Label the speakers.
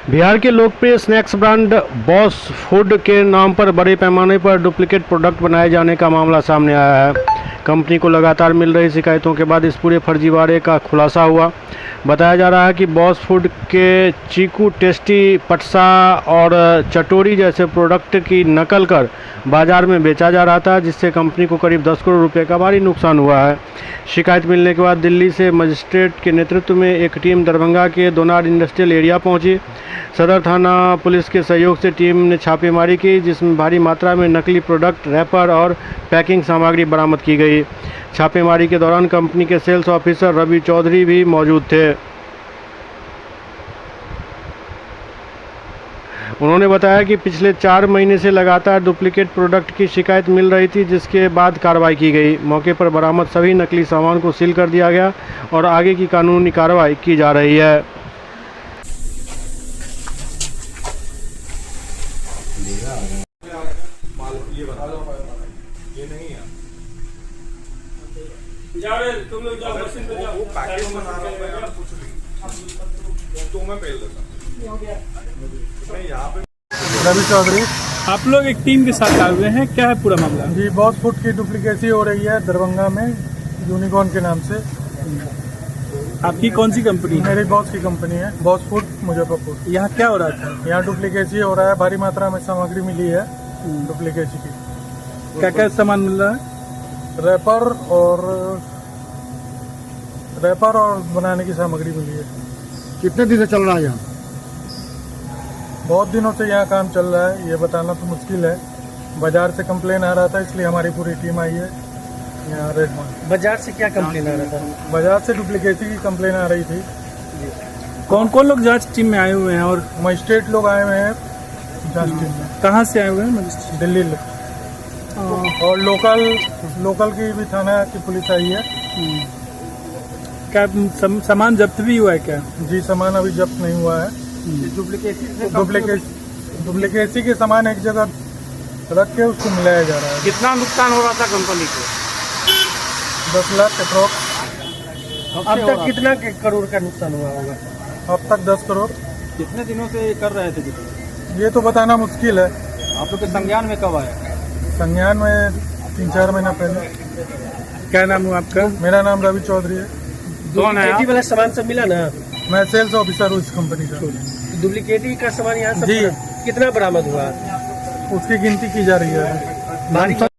Speaker 1: बिहार के लोकप्रिय snacks brand boss food के नाम पर बड़े पैमाने पर डुप्लीकेट प्रोडक्ट बनाए जाने का मामला सामने आया है। कंपनी को लगातार मिल रही शिकायतों के बाद इस पूरे फर्जीवाड़े का खुलासा हुआ। बताया जा रहा है कि बॉस फूड के चीकू टेस्टी, पटसा और चटोरी जैसे प्रोडक्ट की नकल कर बाजार में बेचा जा रहा था, जिससे कंपनी को करीब 10 करोड़ रुपए का भारी नुकसान हुआ है। शिकायत मिलने के बाद दिल्ली से मजिस्ट्रेट के नेतृत्व में एक टीम दरभंगा के दोनार इंडस्ट्रियल एरिया पहुंची। सदर थाना पुलिस के सहयोग से टीम ने छापेमारी की, जिसमें भारी मात्रा में नकली प्रोडक्ट, रैपर और पैकिंग सामग्री बरामद की गई। छापेमारी के दौरान कंपनी के सेल्स ऑफिसर रवि चौधरी भी मौजूद थे। उन्होंने बताया कि पिछले 4 महीने से लगातार डुप्लीकेट प्रोडक्ट की शिकायत मिल रही थी, जिसके बाद कार्रवाई की गई। मौके पर बरामद सभी नकली सामान को सील कर दिया गया और आगे की कानूनी कार्रवाई की जा रही है।
Speaker 2: ये नहीं है। तुम लोग जाओ मशीन पे जाओ, वो पैकेज बना रहा हूं मैं यार, कुछ भी तो मैं पेल देता नहीं यहाँ पे।
Speaker 3: रवि चौधरी,
Speaker 4: आप लोग एक टीम के साथ आए हुए हैं, क्या है पूरा मामला?
Speaker 3: जी बॉस फूड की डुप्लीकेसी हो रही है दरभंगा में यूनिकॉर्न के नाम से।
Speaker 4: आपकी कौन सी कंपनी है?
Speaker 3: मेरी बॉस की कंपनी है, बॉस फूड मुजफ्फरपुर।
Speaker 4: यहाँ क्या हो रहा था?
Speaker 3: यहाँ डुप्लीकेसी हो रहा है, भारी मात्रा में सामग्री मिली है डुप्लीकेसी की।
Speaker 4: क्या क्या सामान मिल रहा है?
Speaker 3: रैपर और बनाने की सामग्री मिली है।
Speaker 5: कितने दिन से चल रहा है यहाँ?
Speaker 3: बहुत दिनों से यहाँ काम चल रहा है, ये बताना तो मुश्किल है। बाजार से कंप्लेन आ रहा था, इसलिए हमारी पूरी टीम आई है यहाँ रेड मार्ट।
Speaker 4: बाजार से क्या कंप्लेन आ रहा था?
Speaker 3: बाजार से डुप्लीकेसी की कंप्लेन आ रही थी।
Speaker 4: कौन कौन लोग जांच टीम में आए हुए हैं और
Speaker 3: मजिस्ट्रेट लोग आए हुए हैं जांच टीम में।
Speaker 4: कहाँ से आए हुए हैं मजिस्ट्रेट?
Speaker 3: दिल्ली और लोकल की भी थाना की पुलिस आई है।
Speaker 4: क्या सामान जब्त भी हुआ है क्या?
Speaker 3: जी सामान अभी जब्त नहीं हुआ है। डुप्लीकेसी के सामान एक जगह रख के उसको मिलाया जा रहा है।
Speaker 5: कितना नुकसान हो रहा था कंपनी को?
Speaker 3: 10 लाख अप्रोक्स।
Speaker 5: अब तक कितना करोड़ का नुकसान हुआ होगा?
Speaker 3: अब तक 10 करोड़।
Speaker 4: कितने दिनों से कर रहे थे?
Speaker 3: ये तो बताना मुश्किल है।
Speaker 4: आप लोग के संज्ञान में कब आया?
Speaker 3: संज्ञान में 3-4 महीना पहले।
Speaker 4: क्या नाम हुआ आपका?
Speaker 3: मेरा नाम रवि चौधरी है।
Speaker 4: कौन है?
Speaker 5: वाला सामान सब मिला ना?
Speaker 3: मैं सेल्स ऑफिसर हूँ इस कंपनी का।
Speaker 5: डुप्लीकेटी का सामान यहाँ सब
Speaker 3: जी।
Speaker 5: कितना बरामद हुआ?
Speaker 3: उसकी गिनती की जा रही है।
Speaker 5: भारी